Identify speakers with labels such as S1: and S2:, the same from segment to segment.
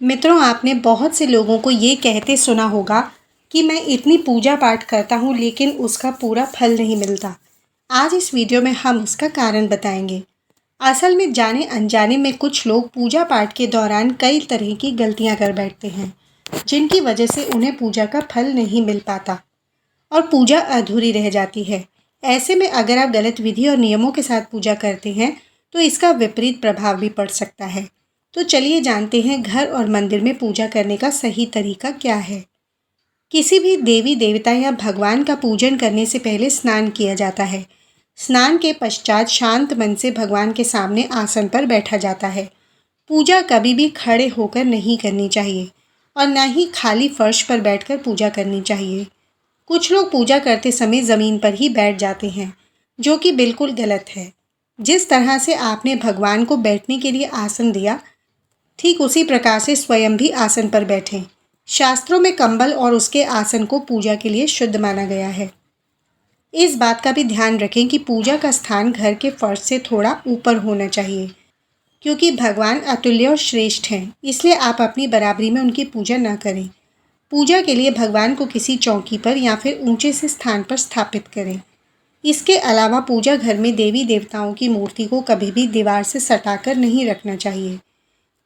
S1: मित्रों, आपने बहुत से लोगों को ये कहते सुना होगा कि मैं इतनी पूजा पाठ करता हूँ लेकिन उसका पूरा फल नहीं मिलता। आज इस वीडियो में हम उसका कारण बताएंगे। असल में जाने अनजाने में कुछ लोग पूजा पाठ के दौरान कई तरह की गलतियाँ कर बैठते हैं, जिनकी वजह से उन्हें पूजा का फल नहीं मिल पाता और पूजा अधूरी रह जाती है। ऐसे में अगर आप गलत विधि और नियमों के साथ पूजा करते हैं तो इसका विपरीत प्रभाव भी पड़ सकता है। तो चलिए जानते हैं घर और मंदिर में पूजा करने का सही तरीका क्या है। किसी भी देवी देवता या भगवान का पूजन करने से पहले स्नान किया जाता है। स्नान के पश्चात शांत मन से भगवान के सामने आसन पर बैठा जाता है। पूजा कभी भी खड़े होकर नहीं करनी चाहिए और न ही खाली फर्श पर बैठकर पूजा करनी चाहिए। कुछ लोग पूजा करते समय ज़मीन पर ही बैठ जाते हैं, जो कि बिल्कुल गलत है। जिस तरह से आपने भगवान को बैठने के लिए आसन दिया, ठीक उसी प्रकार से स्वयं भी आसन पर बैठें। शास्त्रों में कंबल और उसके आसन को पूजा के लिए शुद्ध माना गया है। इस बात का भी ध्यान रखें कि पूजा का स्थान घर के फर्श से थोड़ा ऊपर होना चाहिए, क्योंकि भगवान अतुल्य और श्रेष्ठ हैं, इसलिए आप अपनी बराबरी में उनकी पूजा न करें। पूजा के लिए भगवान को किसी चौकी पर या फिर ऊंचे से स्थान पर स्थापित करें। इसके अलावा पूजा घर में देवी देवताओं की मूर्ति को कभी भी दीवार से सटाकर नहीं रखना चाहिए।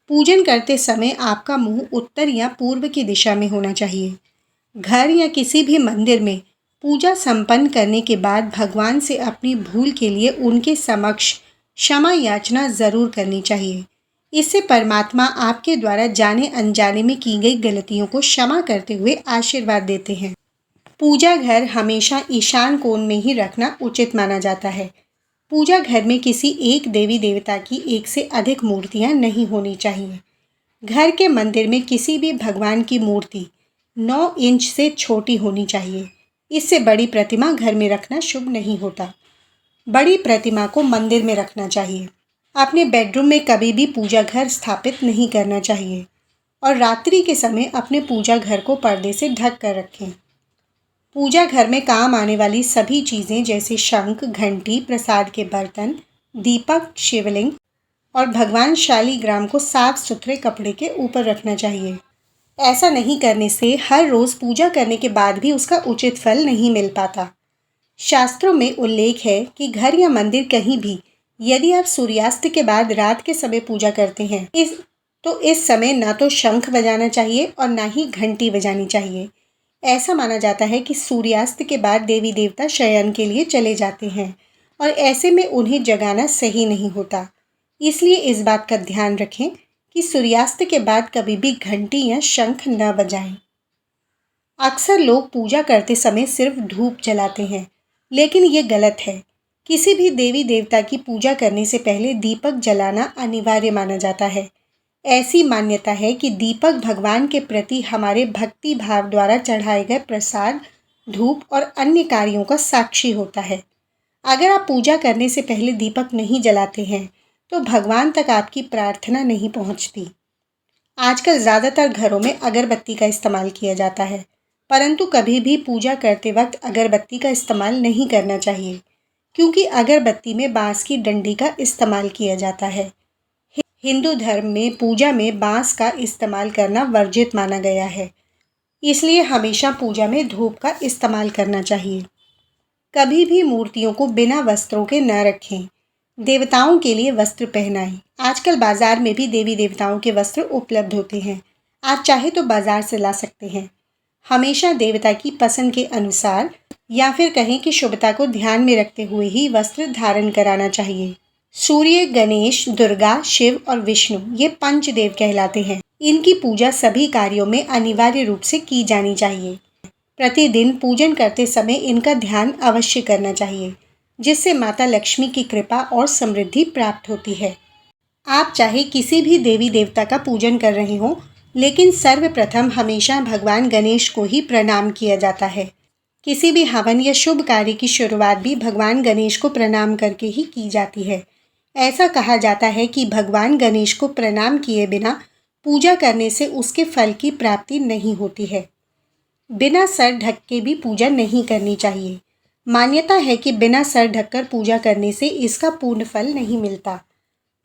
S1: पूजन करते समय आपका मुंह उत्तर या पूर्व की दिशा में होना चाहिए। घर या किसी भी मंदिर में पूजा संपन्न करने के बाद भगवान से अपनी भूल के लिए उनके समक्ष क्षमा याचना जरूर करनी चाहिए। इससे परमात्मा आपके द्वारा जाने अनजाने में की गई गलतियों को क्षमा करते हुए आशीर्वाद देते हैं। पूजा घर हमेशा ईशान कोण में ही रखना उचित माना जाता है। पूजा घर में किसी एक देवी देवता की एक से अधिक मूर्तियां नहीं होनी चाहिए। घर के मंदिर में किसी भी भगवान की मूर्ति 9 इंच से छोटी होनी चाहिए। इससे बड़ी प्रतिमा घर में रखना शुभ नहीं होता। बड़ी प्रतिमा को मंदिर में रखना चाहिए। अपने बेडरूम में कभी भी पूजा घर स्थापित नहीं करना चाहिए और रात्रि के समय अपने पूजा घर को पर्दे से ढक कर रखें। पूजा घर में काम आने वाली सभी चीज़ें जैसे शंख, घंटी, प्रसाद के बर्तन, दीपक, शिवलिंग और भगवान शालीग्राम को साफ सुथरे कपड़े के ऊपर रखना चाहिए। ऐसा नहीं करने से हर रोज़ पूजा करने के बाद भी उसका उचित फल नहीं मिल पाता। शास्त्रों में उल्लेख है कि घर या मंदिर कहीं भी यदि आप सूर्यास्त के बाद रात के समय पूजा करते हैं इस समय ना तो शंख बजाना चाहिए और ना ही घंटी बजानी चाहिए। ऐसा माना जाता है कि सूर्यास्त के बाद देवी देवता शयन के लिए चले जाते हैं और ऐसे में उन्हें जगाना सही नहीं होता। इसलिए इस बात का ध्यान रखें कि सूर्यास्त के बाद कभी भी घंटी या शंख न बजाएं। अक्सर लोग पूजा करते समय सिर्फ धूप जलाते हैं, लेकिन ये गलत है। किसी भी देवी देवता की पूजा करने से पहले दीपक जलाना अनिवार्य माना जाता है। ऐसी मान्यता है कि दीपक भगवान के प्रति हमारे भक्ति भाव द्वारा चढ़ाए गए प्रसाद, धूप और अन्य कार्यों का साक्षी होता है। अगर आप पूजा करने से पहले दीपक नहीं जलाते हैं तो भगवान तक आपकी प्रार्थना नहीं पहुंचती। आजकल ज़्यादातर घरों में अगरबत्ती का इस्तेमाल किया जाता है, परंतु कभी भी पूजा करते वक्त अगरबत्ती का इस्तेमाल नहीं करना चाहिए, क्योंकि अगरबत्ती में बांस की डंडी का इस्तेमाल किया जाता है। हिंदू धर्म में पूजा में बांस का इस्तेमाल करना वर्जित माना गया है, इसलिए हमेशा पूजा में धूप का इस्तेमाल करना चाहिए। कभी भी मूर्तियों को बिना वस्त्रों के न रखें। देवताओं के लिए वस्त्र पहनाएं। आजकल बाजार में भी देवी देवताओं के वस्त्र उपलब्ध होते हैं, आप चाहे तो बाजार से ला सकते हैं। हमेशा देवता की पसंद के अनुसार या फिर कहें कि शुभता को ध्यान में रखते हुए ही वस्त्र धारण कराना चाहिए। सूर्य, गणेश, दुर्गा, शिव और विष्णु ये पंचदेव कहलाते हैं। इनकी पूजा सभी कार्यों में अनिवार्य रूप से की जानी चाहिए। प्रतिदिन पूजन करते समय इनका ध्यान अवश्य करना चाहिए, जिससे माता लक्ष्मी की कृपा और समृद्धि प्राप्त होती है। आप चाहे किसी भी देवी देवता का पूजन कर रहे हो, लेकिन सर्वप्रथम हमेशा भगवान गणेश को ही प्रणाम किया जाता है। किसी भी हवन या शुभ कार्य की शुरुआत भी भगवान गणेश को प्रणाम करके ही की जाती है। ऐसा कहा जाता है कि भगवान गणेश को प्रणाम किए बिना पूजा करने से उसके फल की प्राप्ति नहीं होती है। बिना सर ढक के भी पूजा नहीं करनी चाहिए। मान्यता है कि बिना सर ढककर पूजा करने से इसका पूर्ण फल नहीं मिलता।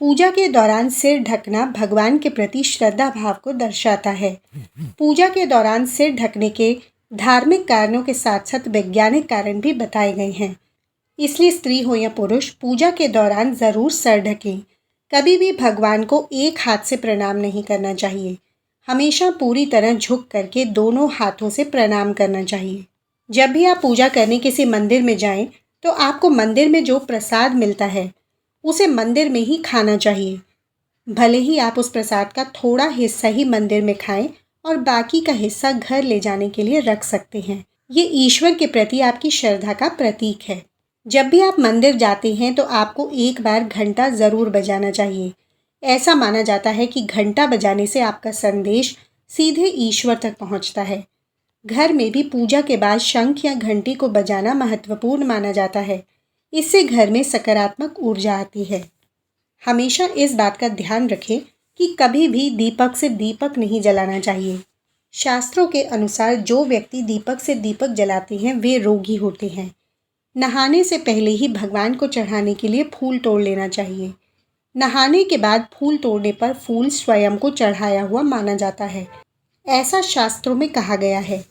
S1: पूजा के दौरान सिर ढकना भगवान के प्रति श्रद्धा भाव को दर्शाता है। पूजा के दौरान सिर ढकने के धार्मिक कारणों के साथ साथ वैज्ञानिक कारण भी बताए गए हैं। इसलिए स्त्री हो या पुरुष पूजा के दौरान ज़रूर सर ढकें। कभी भी भगवान को एक हाथ से प्रणाम नहीं करना चाहिए। हमेशा पूरी तरह झुक करके दोनों हाथों से प्रणाम करना चाहिए। जब भी आप पूजा करने किसी मंदिर में जाएं, तो आपको मंदिर में जो प्रसाद मिलता है उसे मंदिर में ही खाना चाहिए। भले ही आप उस प्रसाद का थोड़ा हिस्सा ही मंदिर में खाएं और बाकी का हिस्सा घर ले जाने के लिए रख सकते हैं। ये ईश्वर के प्रति आपकी श्रद्धा का प्रतीक है। जब भी आप मंदिर जाते हैं तो आपको एक बार घंटा ज़रूर बजाना चाहिए। ऐसा माना जाता है कि घंटा बजाने से आपका संदेश सीधे ईश्वर तक पहुंचता है। घर में भी पूजा के बाद शंख या घंटी को बजाना महत्वपूर्ण माना जाता है। इससे घर में सकारात्मक ऊर्जा आती है। हमेशा इस बात का ध्यान रखें कि कभी भी दीपक से दीपक नहीं जलाना चाहिए। शास्त्रों के अनुसार जो व्यक्ति दीपक से दीपक जलाते हैं वे रोगी होते हैं। नहाने से पहले ही भगवान को चढ़ाने के लिए फूल तोड़ लेना चाहिए। नहाने के बाद फूल तोड़ने पर फूल स्वयं को चढ़ाया हुआ माना जाता है। ऐसा शास्त्रों में कहा गया है।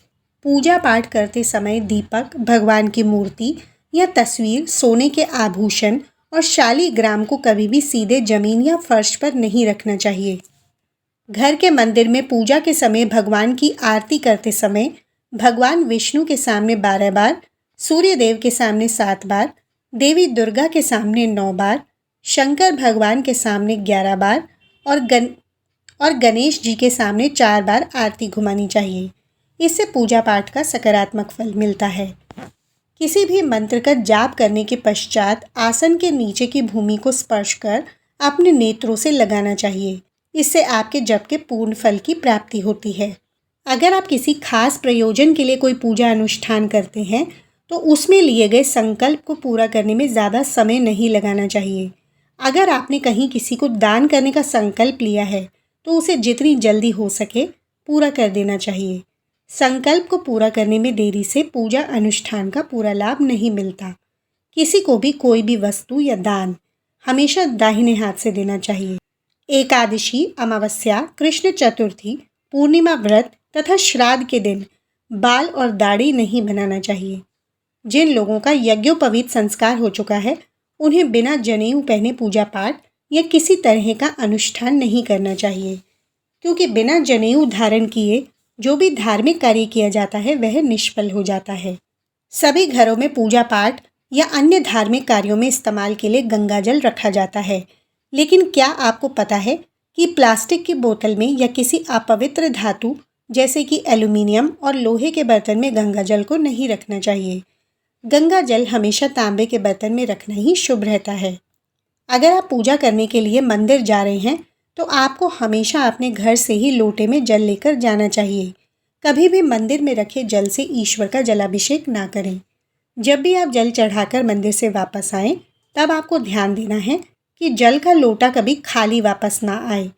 S1: पूजा पाठ करते समय दीपक, भगवान की मूर्ति या तस्वीर, सोने के आभूषण और शालीग्राम को कभी भी सीधे जमीन या फर्श पर नहीं रखना चाहिए। घर के मंदिर में पूजा के समय भगवान की आरती करते समय भगवान विष्णु के सामने 12 बार, सूर्य देव के सामने 7 बार, देवी दुर्गा के सामने 9 बार, शंकर भगवान के सामने 11 बार और गणेश जी के सामने 4 बार आरती घुमानी चाहिए। इससे पूजा पाठ का सकारात्मक फल मिलता है। किसी भी मंत्र का जाप करने के पश्चात आसन के नीचे की भूमि को स्पर्श कर अपने नेत्रों से लगाना चाहिए। इससे आपके जप के पूर्ण फल की प्राप्ति होती है। अगर आप किसी खास प्रयोजन के लिए कोई पूजा अनुष्ठान करते हैं तो उसमें लिए गए संकल्प को पूरा करने में ज़्यादा समय नहीं लगाना चाहिए। अगर आपने कहीं किसी को दान करने का संकल्प लिया है तो उसे जितनी जल्दी हो सके पूरा कर देना चाहिए। संकल्प को पूरा करने में देरी से पूजा अनुष्ठान का पूरा लाभ नहीं मिलता। किसी को भी कोई भी वस्तु या दान हमेशा दाहिने हाथ से देना चाहिए। एकादशी, अमावस्या, कृष्ण चतुर्थी, पूर्णिमा व्रत तथा श्राद्ध के दिन बाल और दाढ़ी नहीं बनाना चाहिए। जिन लोगों का यज्ञोपवीत संस्कार हो चुका है उन्हें बिना जनेऊ पहने पूजा पाठ या किसी तरह का अनुष्ठान नहीं करना चाहिए, क्योंकि बिना जनेऊ धारण किए जो भी धार्मिक कार्य किया जाता है वह निष्फल हो जाता है। सभी घरों में पूजा पाठ या अन्य धार्मिक कार्यों में इस्तेमाल के लिए गंगाजल रखा जाता है, लेकिन क्या आपको पता है कि प्लास्टिक की बोतल में या किसी अपवित्र धातु जैसे कि एल्यूमिनियम और लोहे के बर्तन में गंगाजल को नहीं रखना चाहिए। गंगाजल हमेशा तांबे के बर्तन में रखना ही शुभ रहता है। अगर आप पूजा करने के लिए मंदिर जा रहे हैं तो आपको हमेशा अपने घर से ही लोटे में जल लेकर जाना चाहिए। कभी भी मंदिर में रखे जल से ईश्वर का जलाभिषेक ना करें। जब भी आप जल चढ़ाकर मंदिर से वापस आएं, तब आपको ध्यान देना है कि जल का लोटा कभी खाली वापस ना आए।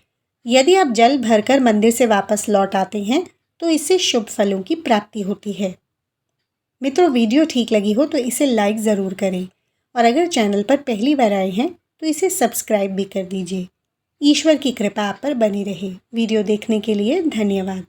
S1: यदि आप जल भरकर मंदिर से वापस लौट आते हैं तो इससे शुभ फलों की प्राप्ति होती है। मित्रों, वीडियो ठीक लगी हो तो इसे लाइक ज़रूर करें और अगर चैनल पर पहली बार आए हैं तो इसे सब्सक्राइब भी कर दीजिए। ईश्वर की कृपा आप पर बनी रहे। वीडियो देखने के लिए धन्यवाद।